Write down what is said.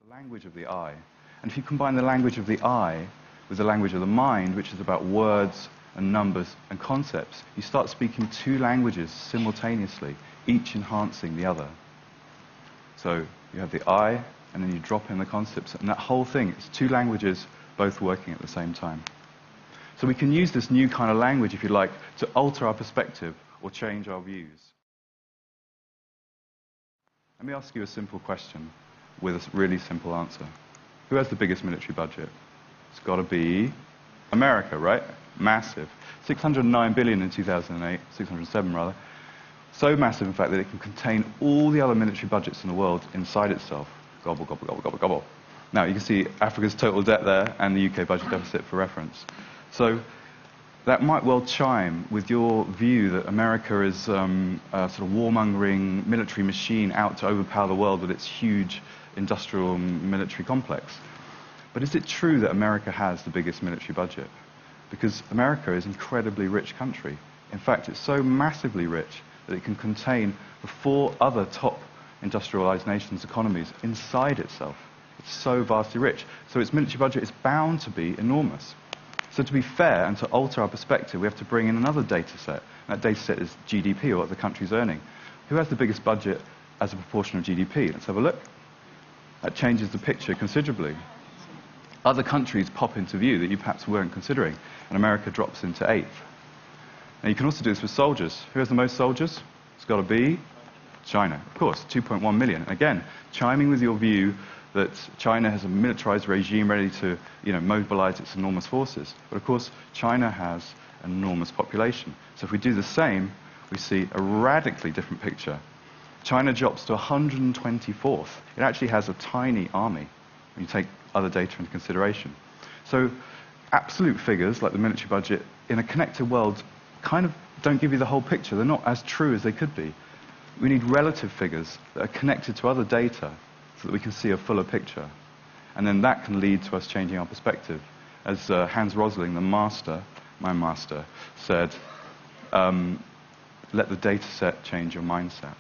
the language of the eye. And if you combine the language of the eye with the language of the mind, which is about words and numbers and concepts, you start speaking two languages simultaneously, each enhancing the other. So you have the eye, and then you drop in the concepts, and that whole thing, it's two languages both working at the same time. So we can use this new kind of language, if you like, to alter our perspective or change our views. Let me ask you a simple question with a really simple answer. Who has the biggest military budget? It's got to be America, right? Massive. 609 billion in 2008, 607 rather. So massive, in fact, that it can contain all the other military budgets in the world inside itself. Gobble, gobble, gobble, gobble, gobble. Now, you can see Africa's total debt there and the UK budget deficit for reference. So that might well chime with your view that America is a sort of warmongering military machine out to overpower the world with its huge industrial military complex. But is it true that America has the biggest military budget? Because America is an incredibly rich country. In fact, it's so massively rich that it can contain the four other top industrialized nations' economies inside itself. It's so vastly rich. So its military budget is bound to be enormous. So to be fair and to alter our perspective, we have to bring in another data set. And that data set is GDP, or what the country's earning. Who has the biggest budget as a proportion of GDP? Let's have a look. That changes the picture considerably. Other countries pop into view that you perhaps weren't considering, and America drops into 8th. Now you can also do this with soldiers. Who has the most soldiers? It's got to be China, of course, 2.1 million. And again, chiming with your view that China has a militarized regime ready to, mobilize its enormous forces. But of course, China has an enormous population. So if we do the same, we see a radically different picture. China drops to 124th. It actually has a tiny army when you take other data into consideration. So absolute figures, like the military budget, in a connected world kind of don't give you the whole picture. They're not as true as they could be. We need relative figures that are connected to other data so that we can see a fuller picture. And then that can lead to us changing our perspective. As Hans Rosling, the master, my master, said, let the data set change your mindset.